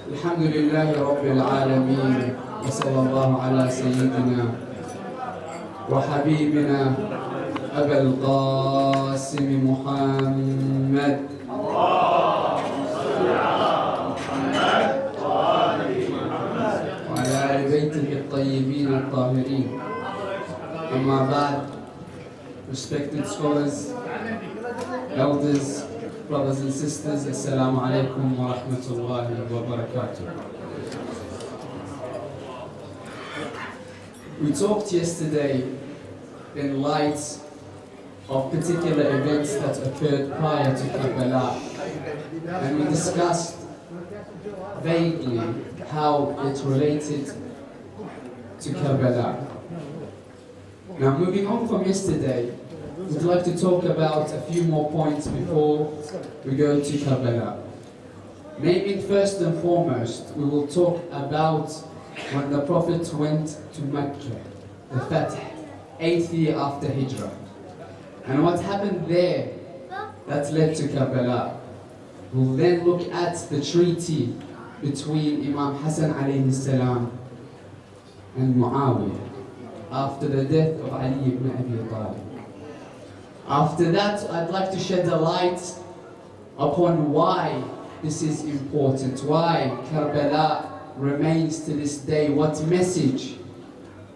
الحمد لله رب العالمين وصلى الله على سيدنا وحبيبنا أبا القاسم محمد. اللهم صل على محمد وآل محمد وعلى آل بيته الطيبين الطاهرين. أما بعد, respected scholars, elders, brothers and sisters, Assalamu alaikum wa rahmatullahi wa barakatuh. We talked yesterday in light of particular events that occurred prior to Karbala, and we discussed vaguely how it related to Karbala. Now, moving on from yesterday, we'd like to talk about a few more points before we go to Karbala. Maybe first and foremost, we will talk about when the Prophet went to Mecca, the Fath, 8th year after Hijrah, and what happened there that led to Karbala. We'll then look at the treaty between Imam Hassan alayhi salam and Muawiyah after the death of Ali ibn Abi Talib. After that, I'd like to shed a light upon why this is important, why Karbala remains to this day. What message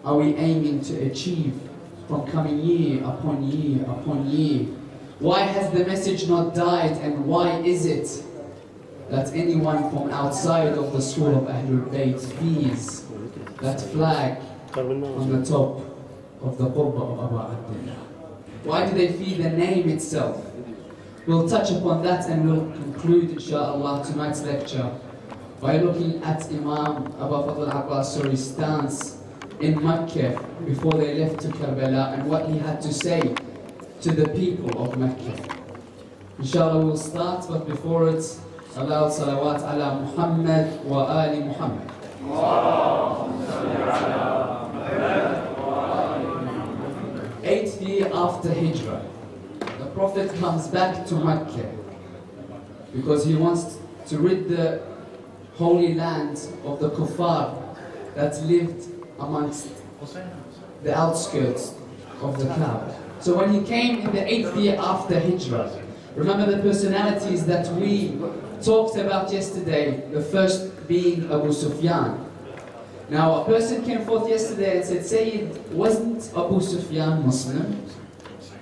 are we aiming to achieve from coming year upon year upon year? Why has the message not died, and why is it that anyone from outside of the school of Ahlul Bayt fears that flag on the top of the Qubba of Abu Abdullah? Why do they fear the name itself? We'll touch upon that, and we'll conclude inshallah tonight's lecture by looking at Imam Abu Fadl Abbasuri's stance in Mecca before they left to Karbala, and what he had to say to the people of Mecca. Inshallah we'll start, but before it, Allah salawat ala Muhammad wa ali Muhammad. 8th year after Hijrah, the Prophet comes back to Mecca because he wants to rid the holy land of the kuffar that lived amongst the outskirts of the Kaaba. So when he came in the 8th year after Hijrah, remember the personalities that we talked about yesterday, the first being Abu Sufyan. Now a person came forth yesterday and said, Sayyid, wasn't Abu Sufyan Muslim?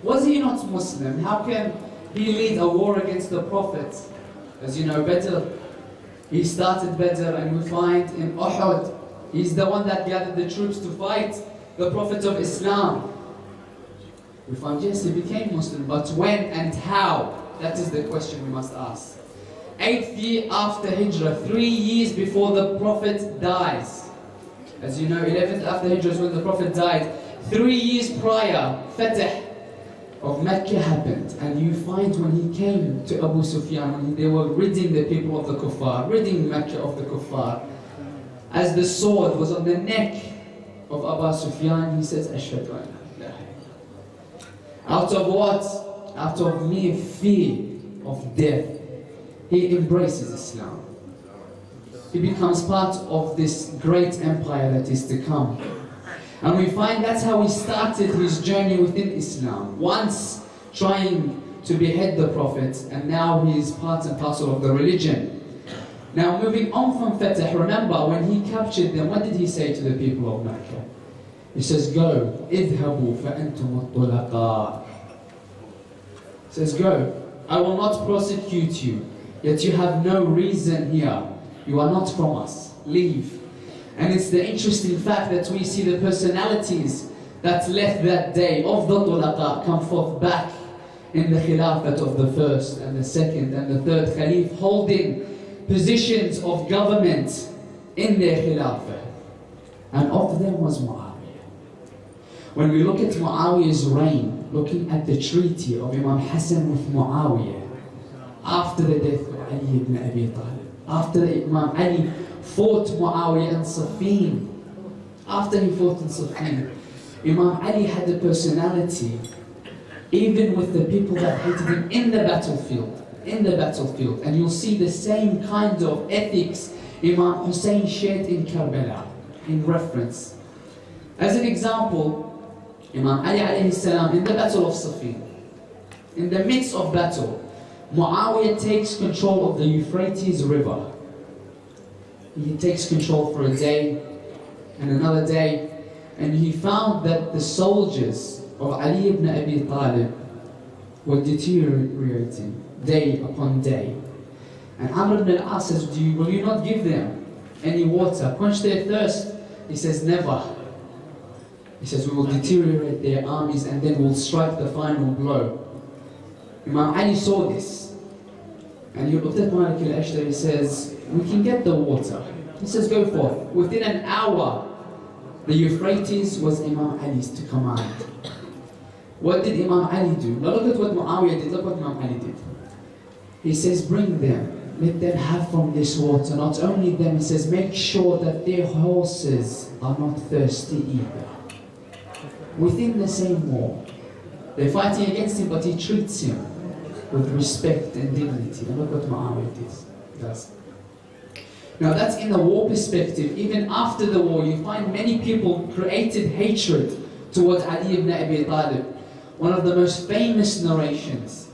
Was he not Muslim? How can he lead a war against the Prophet? As you know, Badr, he started Badr, and we find in Uhud, he's the one that gathered the troops to fight the Prophet of Islam. We find, yes, he became Muslim, but when and how? That is the question we must ask. 8th year after Hijrah, 3 years before the Prophet dies. As you know, 11th after Hijrah is when the Prophet died. 3 years prior, Fatah of Mecca happened, and you find when he came to Abu Sufyan, when they were ridding the people of the kuffar, ridding Mecca of the kuffar, as the sword was on the neck of Abu Sufyan, he says, Ashhadu an la ilaha illallah. Out of what? Out of mere fear of death, he embraces Islam. He becomes part of this great empire that is to come. And we find that's how he started his journey within Islam. Once trying to behead the Prophet, and now he is part and parcel of the religion. Now moving on from Fatah, remember when he captured them, what did he say to the people of Mecca? He says, go, idhabu fa'antum at-tulaqa. He says, go, I will not prosecute you, yet you have no reason here. You are not from us, leave. And it's the interesting fact that we see the personalities that left that day of the tulaqa come forth back in the khilafat of the first and the second and the third Khalif, holding positions of government in their khilafah. And of them was Muawiyah. When we look at Muawiyah's reign, looking at the treaty of Imam Hassan with Muawiyah, after the death of Ali ibn Abi Talib, after Imam Ali fought Muawiyah in Siffin, after he fought in Siffin, Imam Ali had a personality, even with the people that hated him in the battlefield, and you'll see the same kind of ethics Imam Hussein shed in Karbala, in reference. As an example, Imam Ali alayhi salam in the battle of Siffin, in the midst of battle, Muawiyah takes control of the Euphrates River. He takes control for a day and another day, and he found that the soldiers of Ali ibn Abi Talib were deteriorating day upon day. And Amr ibn al-As says, will you not give them any water, quench their thirst? He says, never. He says, we will deteriorate their armies and then we'll strike the final blow. Imam Ali saw this. And he looked at Malik al-Ashtar, he says, we can get the water. He says, go forth. Within an hour, the Euphrates was Imam Ali's to command. What did Imam Ali do? Now look at what Muawiyah did, look what Imam Ali did. He says, bring them. Let them have from this water. Not only them, he says, make sure that their horses are not thirsty either. Within the same war, they're fighting against him, but he treats him with respect and dignity. And look what Muawiyah does. Now that's in the war perspective. Even after the war, you find many people created hatred towards Ali ibn Abi Talib. One of the most famous narrations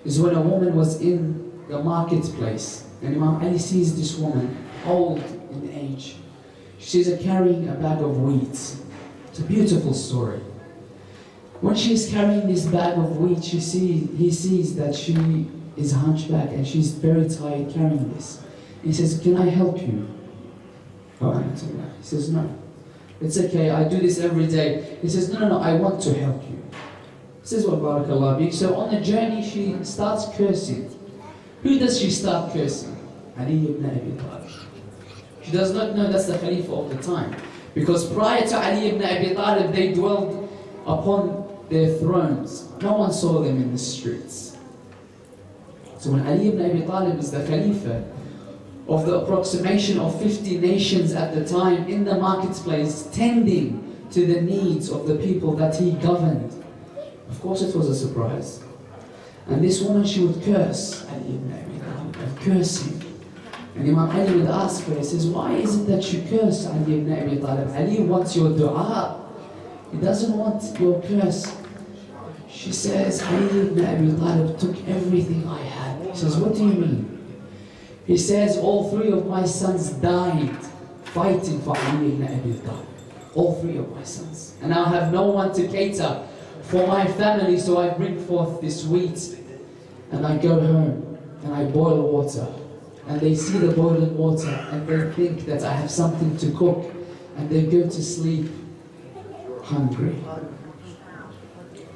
is when a woman was in the marketplace and Imam Ali sees this woman old in age. She sees her carrying a bag of wheat. It's a beautiful story. When she's carrying this bag of wheat, he sees that she is hunchback and she's very tired carrying this. He says, can I help you? He says, no. It's okay, I do this every day. He says, no, I want to help you. He says, well, barakallah bik. So on the journey, she starts cursing. Who does she start cursing? Ali ibn Abi Talib. She does not know that's the Khalifa of the time. Because prior to Ali ibn Abi Talib, they dwelled upon their thrones. No one saw them in the streets. So when Ali ibn Abi Talib is the Khalifa of the approximation of 50 nations at the time in the marketplace, tending to the needs of the people that he governed, of course it was a surprise. And this woman, she would curse Ali ibn Abi Talib, curse him. And Imam Ali would ask her, he says, why is it that you curse Ali ibn Abi Talib? Ali wants your dua. He doesn't want your curse. She says, Ali ibn Abi Talib took everything I had. He says, what do you mean? He says, all three of my sons died fighting for Ali ibn Abi Talib. All three of my sons. And I have no one to cater for my family, so I bring forth this wheat. And I go home and I boil water. And they see the boiling water and they think that I have something to cook. And they go to sleep hungry.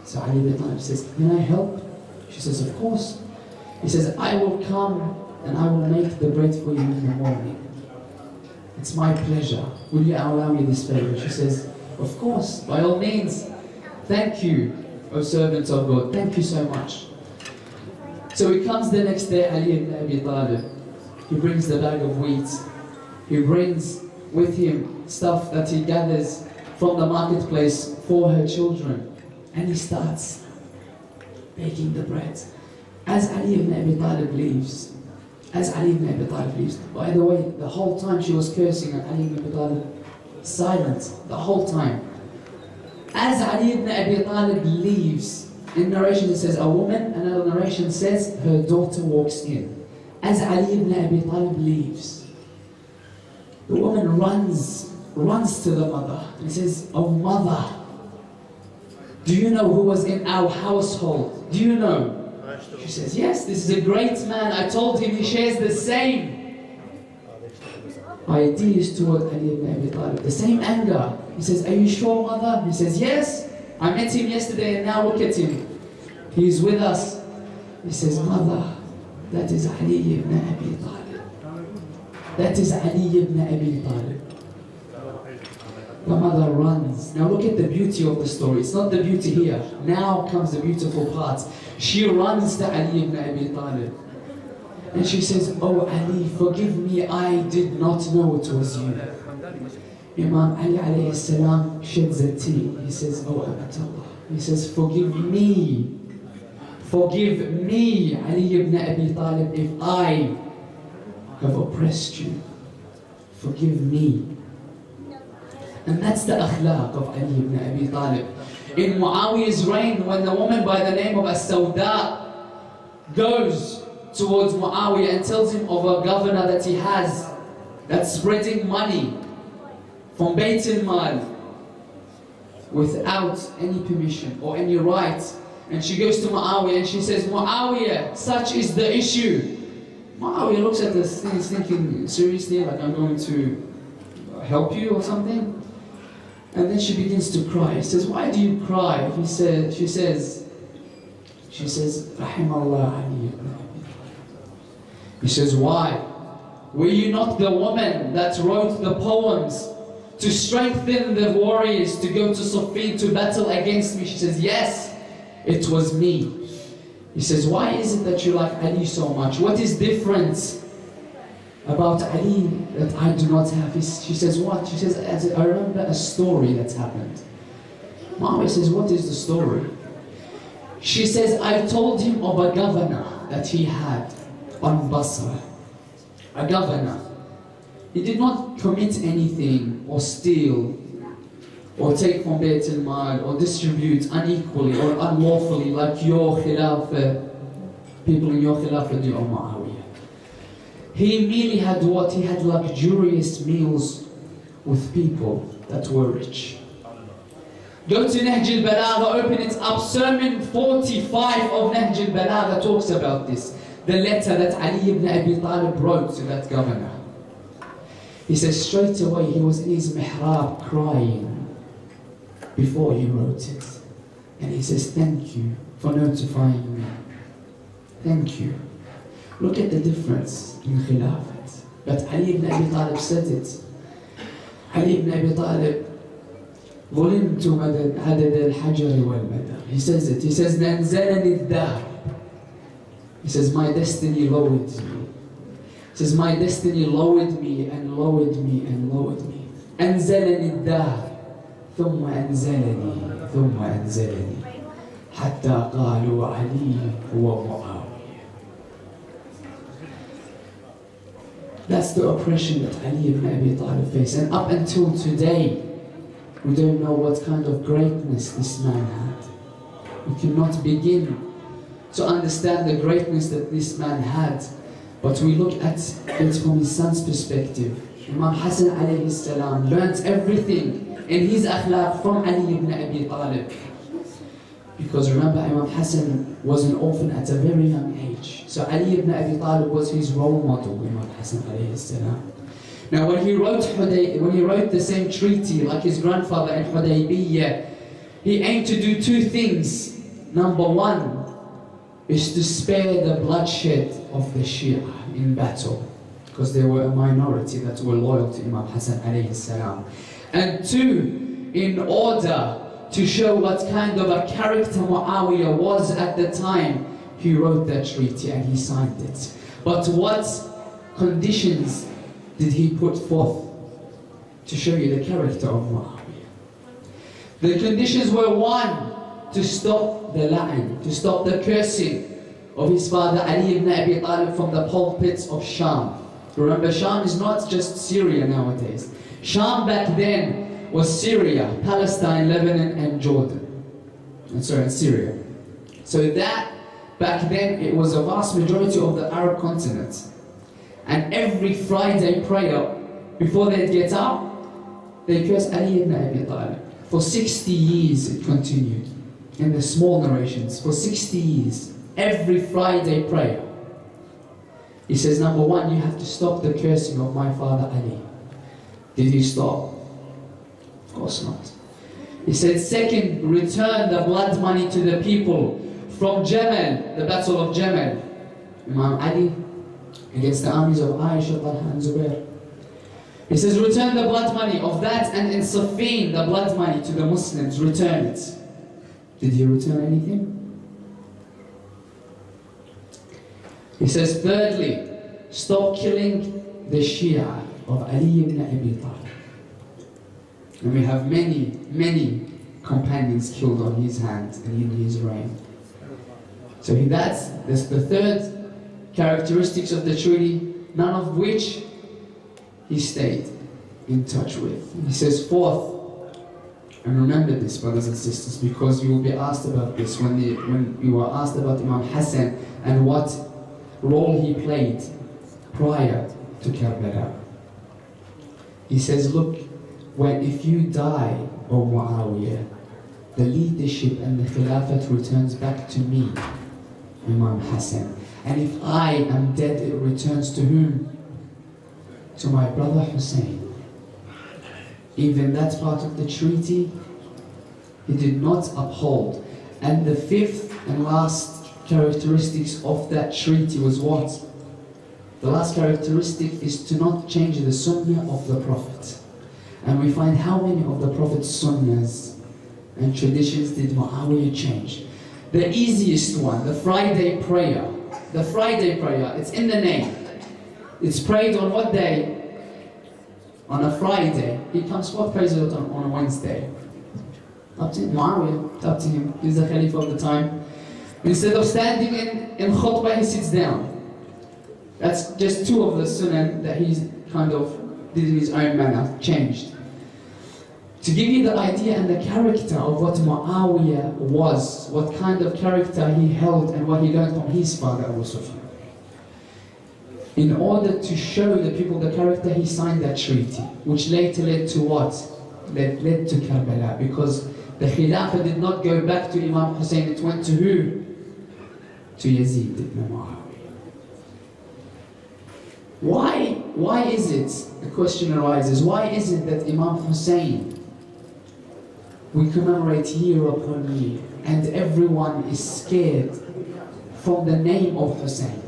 So Ali ibn Talib says, can I help? She says, of course. He says, I will come and I will make the bread for you in the morning. It's my pleasure. Will you allow me this favor? She says, of course, by all means. Thank you, O servant of God. Thank you so much. So he comes the next day, Ali ibn Abi Talib. He brings the bag of wheat. He brings with him stuff that he gathers from the marketplace for her children. And he starts baking the bread. As Ali ibn Abi Talib leaves, by the way, the whole time she was cursing and Ali ibn Abi Talib silent, the whole time. As Ali ibn Abi Talib leaves, in narration it says a woman, another narration says her daughter walks in. As Ali ibn Abi Talib leaves, the woman runs to the mother and says, oh mother, do you know who was in our household? Do you know? She says, yes, this is a great man. I told him he shares the same ideas toward Ali ibn Abi Talib, the same anger. He says, are you sure, mother? He says, yes, I met him yesterday and now look at him. He's with us. He says, mother, that is Ali ibn Abi Talib. That is Ali ibn Abi Talib. The mother runs. Now look at the beauty of the story. It's not the beauty here. Now comes the beautiful part. She runs to Ali ibn Abi Talib. And she says, oh Ali, forgive me, I did not know it was you. Imam Ali alayhi salam sheds a tear. He says, oh Amatullah. He says, forgive me, Ali ibn Abi Talib, if I have oppressed you. forgive me. And that's the akhlaq of Ali ibn Abi Talib. In Muawiyah's reign, when the woman by the name of As-Sawda goes towards Muawiyah and tells him of a governor that he has that's spreading money from Bayt al-Mal without any permission or any right, and she goes to Muawiyah and she says, Muawiyah, such is the issue. Muawiyah looks at this thing, he's thinking, seriously, like I'm going to help you or something? And then she begins to cry. He says, why do you cry? She says, Rahimallah Ali ibn Abi Talib. He says, why? Were you not the woman that wrote the poems to strengthen the warriors to go to Siffin to battle against me? She says, yes, it was me. He says, why is it that you like Ali so much? What is different about Ali that I do not have? She says, what? She says, I remember a story that's happened. Muawiyah says, what is the story? She says, I told him of a governor that he had on Basra. A governor. He did not commit anything or steal or take from Bayt al-Mal or distribute unequally or unlawfully like your Khilafah, people in your Khilafah do, or Muawiyah. He merely had what? He had luxurious meals with people that were rich. Go to Nahj al-Balagha, open it up, sermon 45 of Nahj al-Balagha talks about this. The letter that Ali ibn Abi Talib wrote to that governor. He says straight away he was in his mihrab crying before he wrote it. And he says, thank you for notifying me. Thank you. Look at the difference in Khilafat. But Ali ibn Abi Talib said it. Ali ibn Abi Talib, ظلمت عدد الحجر والمدر. He says it. He says, ننزلني الدهر. He says, my destiny lowered me. He says, my destiny lowered me and lowered me and lowered me. أنزلني الدهر ثم أنزلني ثم أنزلني حتى قالوا علي هو معاوية. That's the oppression that Ali ibn Abi Talib faced. And up until today, we don't know what kind of greatness this man had. We cannot begin to understand the greatness that this man had. But we look at it from his son's perspective. Imam Hassan alayhi salam learnt everything in his akhlaq from Ali ibn Abi Talib. Because remember, Imam Hassan was an orphan at a very young age. So Ali ibn Abi Talib was his role model, Imam Hassan alayhi salam. Now when he wrote the same treaty like his grandfather in Hudaybiyah, he aimed to do two things. Number one is to spare the bloodshed of the Shia in battle, because they were a minority that were loyal to Imam Hassan alayhi salam. And two, in order to show what kind of a character Muawiyah was at the time, he wrote that treaty and he signed it. But what conditions did he put forth to show you the character of Muawiyah? The conditions were, one, to stop the la'an, to stop the cursing of his father Ali ibn Abi Talib from the pulpits of Sham. Remember, Sham is not just Syria nowadays. Sham back then was Syria, Palestine, Lebanon and Jordan. And Syria. So that, back then, it was a vast majority of the Arab continent. And every Friday prayer, before they'd get up, they cursed Ali ibn Abi Talib. For 60 years it continued. In the small narrations, for 60 years, every Friday prayer. He says, number one, you have to stop the cursing of my father Ali. Did he stop? Of course not. He said, second, return the blood money to the people from Jamal, the battle of Jamal. Imam Ali against the armies of Aisha, Talha and Zubair. He says, return the blood money of that, and in Siffin, the blood money to the Muslims, return it. Did he return anything? He says, thirdly, stop killing the Shia of Ali ibn Abi Talib. And we have many, many companions killed on his hand and in his reign. So that's the third characteristics of the treaty, none of which he stayed in touch with. He says, fourth, and remember this, brothers and sisters, because you will be asked about this when you were asked about Imam Hassan and what role he played prior to Karbala. He says, look, if you die, O Muawiyah, the leadership and the Khilafat returns back to me, Imam Hassan. And if I am dead, it returns to whom? To my brother Hussein. Even that part of the treaty, he did not uphold. And the fifth and last characteristics of that treaty was what? The last characteristic is to not change the sunnah of the Prophet. And we find how many of the Prophet's sunnahs and traditions did Muawiyah change. The easiest one, the Friday prayer. The Friday prayer, it's in the name. It's prayed on what day? On a Friday. He comes forth, prays it on a Wednesday. Up to Muawiyah, up to him. He's the Khalifa of the time. Instead of standing in khutbah, he sits down. That's just two of the sunnah that he's kind of did in his own manner, changed. To give you the idea and the character of what Muawiyah was, what kind of character he held and what he learned from his father Abu Sufyan. In order to show the people the character, he signed that treaty, which later led to what? Led to Karbala, because the Khilafah did not go back to Imam Hussein, it went to who? To Yazid ibn Muawiyah. Why is it, the question arises, why is it that Imam Hussein, we commemorate year upon year, and everyone is scared from the name of Hussein?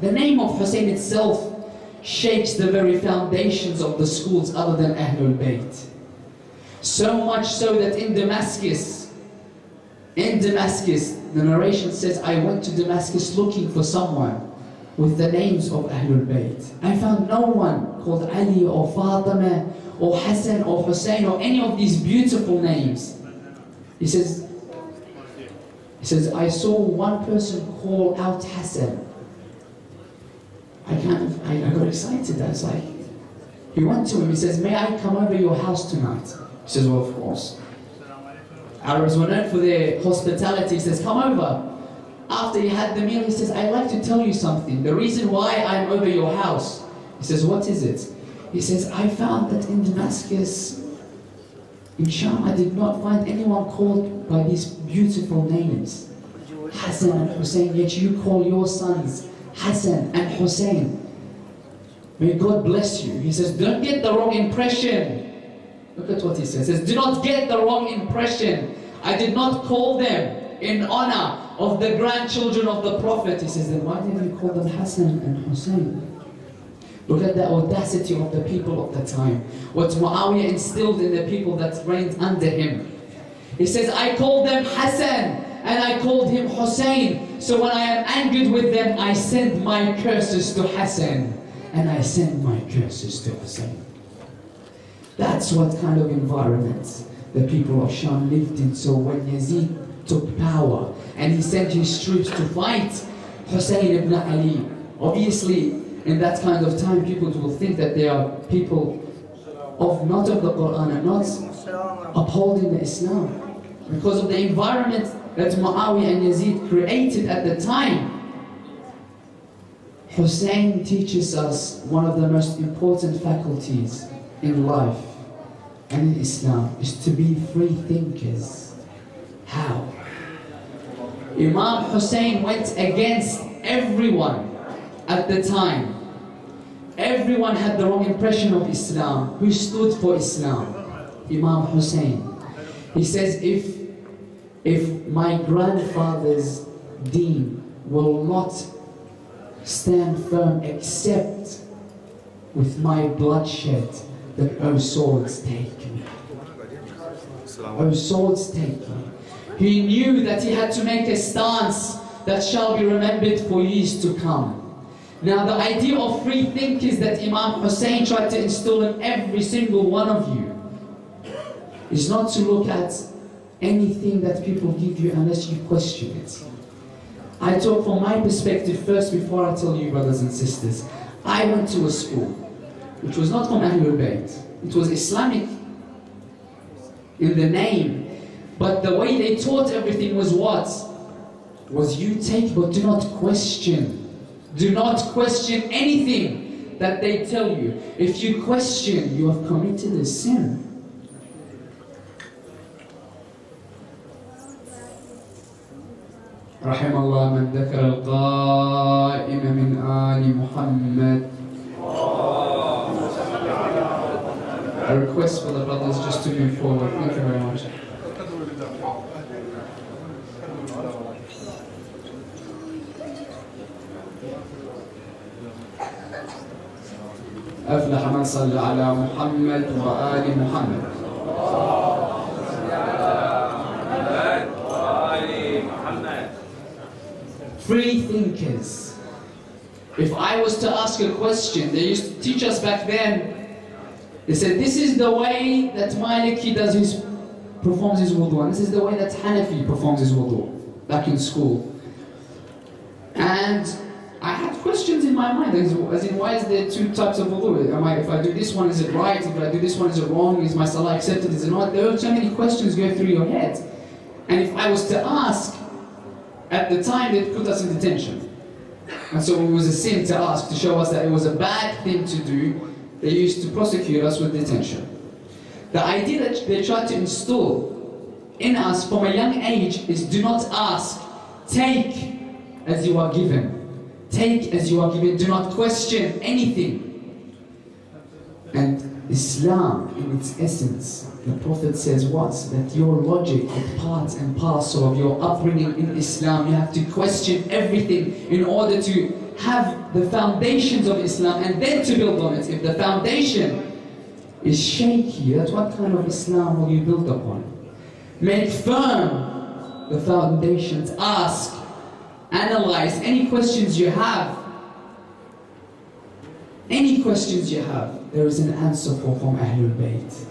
The name of Hussein itself shakes the very foundations of the schools other than Ahlul Bayt. So much so that in Damascus, the narration says, I went to Damascus looking for someone with the names of Ahlul Bayt. I found no one called Ali or Fatima or Hassan or Hussein or any of these beautiful names. He says, I saw one person call out Hassan. I got excited. I was like, he went to him, he says, may I come over your house tonight? He says, well, of course. Arabs were known for their hospitality. He says, come over. After he had the meal, he says, I'd like to tell you something. The reason why I'm over your house. He says, what is it? He says, I found that in Damascus, in Sham, I did not find anyone called by these beautiful names, Hassan and Hussein, yet you call your sons Hassan and Hussein. May God bless you. He says, don't get the wrong impression. Look at what he says. He says, do not get the wrong impression. I did not call them in honor of the grandchildren of the Prophet. He says, then why did you call them Hassan and Hussein? Look at the audacity of the people of the time. What Muawiyah instilled in the people that reigned under him. He says, I called them Hassan and I called him Hussein. So when I am angered with them, I send my curses to Hassan and I send my curses to Hussein. That's what kind of environment the people of Sham lived in. So when Yazid took power and he sent his troops to fight Hussein ibn Ali, obviously in that kind of time people will think that they are people of not of the Quran and not upholding the Islam. Because of the environment that Muawiyah and Yazid created at the time. Hussein teaches us one of the most important faculties in life and in Islam is to be free thinkers. How? Imam Hussein went against everyone at the time. Everyone had the wrong impression of Islam. Who stood for Islam? Imam Hussein. He says, if my grandfather's deen will not stand firm except with my bloodshed, then O swords take me. O swords take me. He knew that he had to make a stance that shall be remembered for years to come. Now the idea of free thinkers that Imam Hussein tried to instill in every single one of you is not to look at anything that people give you unless you question it. I talk from my perspective first before I tell you, brothers and sisters. I went to a school which was not from Ahlul Bayt. It was Islamic in the name, but the way they taught everything was what? Was you take, but do not question. Do not question anything that they tell you. If you question, you have committed a sin. رحم الله من ذكر القائم من آل محمد. A request for the brothers just to move forward. Thank you very much. أفلح من صلى على محمد وآل محمد. Free thinkers. If I was to ask a question, they used to teach us back then. They said, this is the way that Maliki performs his wudu, and this is the way that Hanafi performs his wudu, back in school. And I had questions in my mind, as in, why is there two types of wudu? If I do this one, is it right? If I do this one, is it wrong? Is my salah accepted? Is it not? There were so many questions going through your head. And if I was to ask, at the time they'd put us in detention. And so it was a sin to ask, to show us that it was a bad thing to do. They used to prosecute us with detention. The idea that they tried to instill in us from a young age is do not ask, take as you are given. Take as you are given, do not question anything. And Islam, in its essence, the Prophet says what? That your logic is part and parcel of your upbringing in Islam. You have to question everything in order to have the foundations of Islam and then to build on it. If the foundation is shaky, that's what kind of Islam will you build upon? Make firm the foundations. Ask, analyze any questions you have. Any questions you have, there is an answer for from Ahlul Bayt.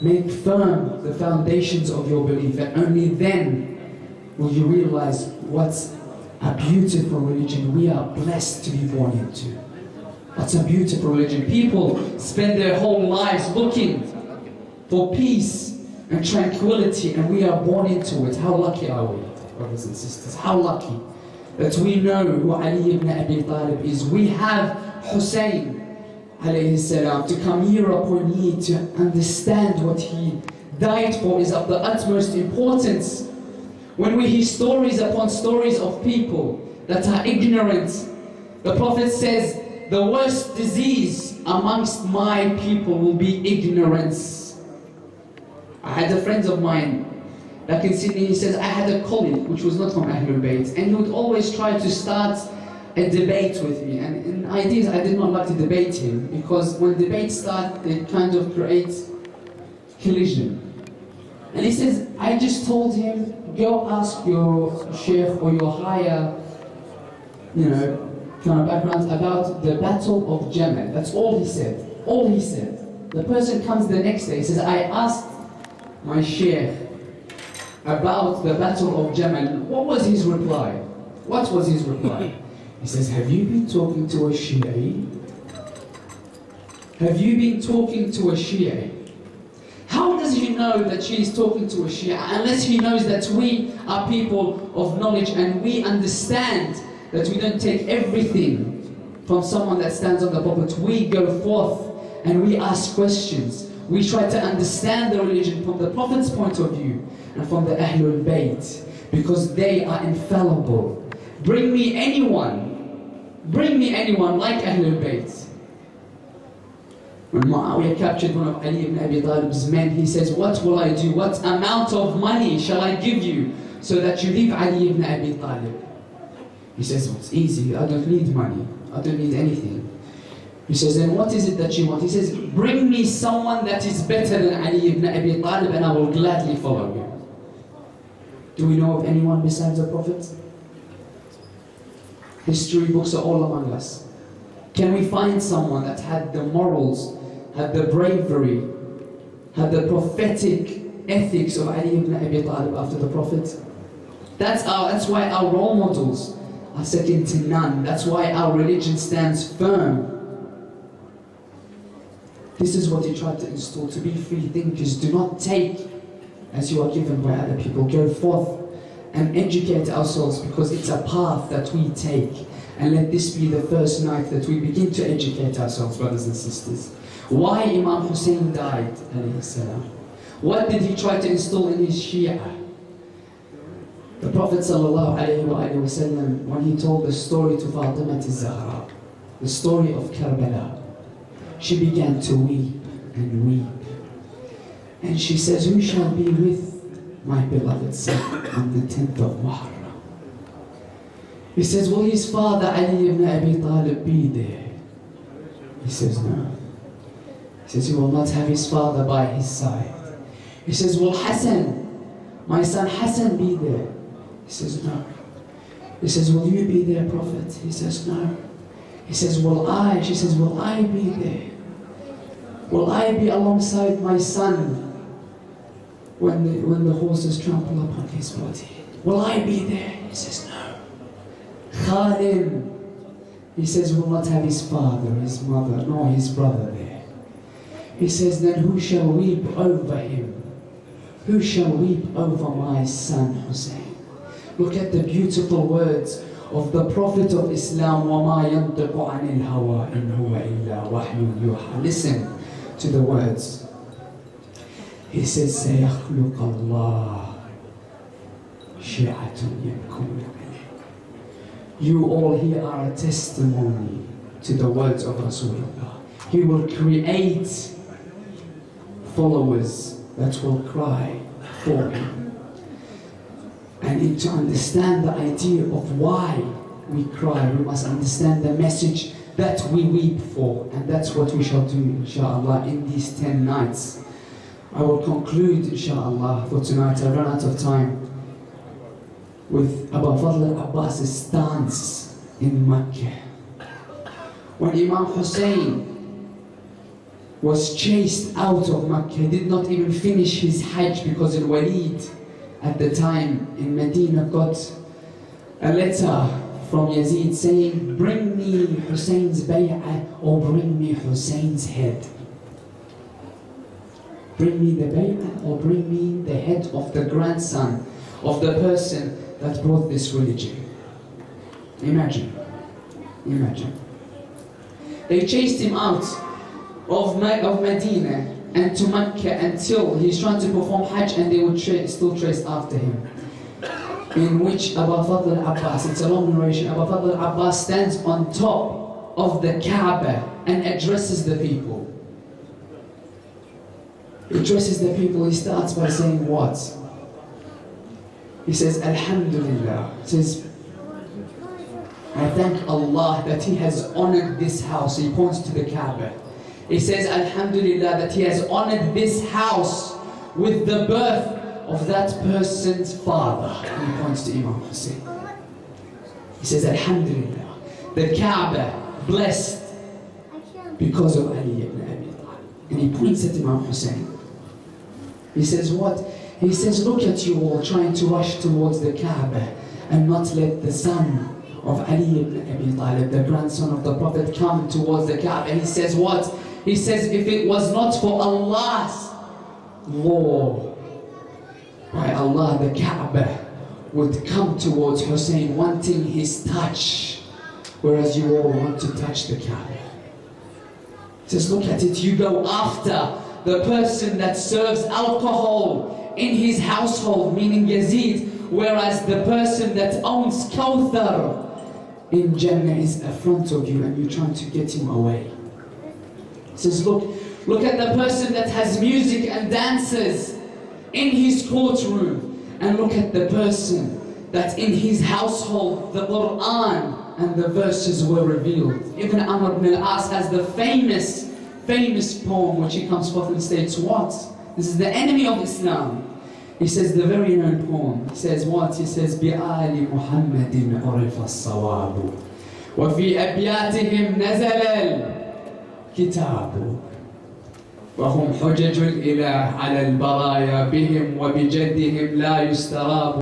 Make firm the foundations of your belief, and only then will you realize what a beautiful religion we are blessed to be born into. That's a beautiful religion. People spend their whole lives looking for peace and tranquility, and we are born into it. How lucky are we, brothers and sisters? How lucky that we know who Ali ibn Abi Talib is. We have Hussein alayhi salam to come year upon year to understand what he died for is of the utmost importance. When we hear stories upon stories of people that are ignorant, the Prophet says, the worst disease amongst my people will be ignorance. I had a friend of mine back in Sydney, he says, I had a colleague which was not from Ahlul Bayt, and he would always try to start a debate with me. And in ideas, I did not like to debate him, because when debates start, they kind of create collision. And he says, I just told him, go ask your sheikh or your higher, kind of background about the Battle of Jamal. That's all he said. All he said. The person comes the next day, he says, I asked my sheikh about the Battle of Jamal. What was his reply? What was his reply? He says, have you been talking to a Shi'i? Have you been talking to a Shi'i? How does he know that she is talking to a Shia? Unless he knows that we are people of knowledge and we understand that we don't take everything from someone that stands on the pulpit. We go forth and we ask questions. We try to understand the religion from the Prophet's point of view and from the Ahlul Bayt, because they are infallible. Bring me anyone like Ahlul Bayt. When Muawiyah captured one of Ali ibn Abi Talib's men, he says, what will I do? What amount of money shall I give you so that you leave Ali ibn Abi Talib? He says, it's easy, I don't need money, I don't need anything. He says, then what is it that you want? He says, bring me someone that is better than Ali ibn Abi Talib and I will gladly follow you. Do we know of anyone besides the Prophet? History books are all among us. Can we find someone that had the morals, had the bravery, had the prophetic ethics of Ali ibn Abi Talib after the Prophet? That's why our role models are second to none. That's why our religion stands firm. This is what he tried to install, to be free thinkers. Do not take as you are given by other people. Go forth and educate ourselves, because it's a path that we take. And let this be the first night that we begin to educate ourselves, brothers and sisters. Why Imam Hussein died, alayhi salam? What did he try to install in his Shia? The Prophet sallallahu alayhi wa sallam, when he told the story to Fatima al-Zahra, the story of Karbala, she began to weep and weep. And she says, who shall be with my beloved son on the 10th of محرم? He says, will his father Ali ibn Abi Talib be there? He says, no. He says, he will not have his father by his side. He says, will Hassan, my son Hassan, be there? He says, no. He says, will you be there, Prophet? He says, no. He says, will I? She says, will I be there? Will I be alongside my son when the horses trample upon his body? Will I be there? He says, no. Khalim, he says, will not have his father, his mother, nor his brother there. He says, then who shall weep over him? Who shall weep over my son Hussein? Look at the beautiful words of the Prophet of Islam. وَمَا يَنْطِقُ عَنِ الْهَوَىٰ إِنْ هُوَ إِلَّا وَحْيٌ يُوحَىٰ. Listen to the words. He says, سَيَخْلُقَ اللَّهُ شِيعَةٌ يَبْكُونَ عَلَيْهِ. You all here are a testimony to the words of Rasulullah. He will create followers that will cry for him. And to understand the idea of why we cry, we must understand the message that we weep for. And that's what we shall do, inshallah, in these 10 nights. I will conclude, inshallah, for tonight. I run out of time. With Abu Fadl al-Abbas's stance in Mecca. When Imam Hussein was chased out of Mecca, he did not even finish his Hajj, because al-Walid at the time in Medina got a letter from Yazid saying, bring me Hussein's bay'ah or bring me Hussein's head. Bring me the bay'ah or bring me the head of the grandson of the person that brought this religion. Imagine. They chased him out of Medina and to Mecca until he's trying to perform Hajj, and they would still trace after him. In which Abu Fadl al-Abbas, it's a long narration, Abu Fadl al-Abbas stands on top of the Kaaba and addresses the people. He addresses the people. He starts by saying what? He says, Alhamdulillah. He says, I thank Allah that He has honored this house. He points to the Kaaba. He says, Alhamdulillah, that He has honored this house with the birth of that person's father. He points to Imam Hussein. He says, Alhamdulillah, the Kaaba blessed because of Ali ibn Abi Talib. And he points at Imam Hussein. He says what? He says, look at you all trying to rush towards the Kaaba and not let the son of Ali ibn Abi Talib, the grandson of the Prophet, come towards the Kaaba. He says what? He says, if it was not for Allah's law, by Allah, the Kaaba would come towards Hussein wanting his touch, whereas you all want to touch the Kaaba. He says, look at it, you go after the person that serves alcohol in his household, meaning Yazid, whereas the person that owns Kawthar in Jannah is in front of you and you're trying to get him away. He says, look at the person that has music and dances in his courtroom, and look at the person that in his household the Quran and the verses were revealed. Ibn Amr ibn al-As has the famous poem which he comes forth and states what? This is the enemy of Islam. He says the very known poem. He says what? He says, بِآلِ مُحَمَّدٍ عُرِفَ الصَّوَابُ وَفِي أَبْيَاتِهِمْ نَزَلَ الْكِتَابُ وهم حجج الإله على البرايا بهم وبجدهم لا يستراب.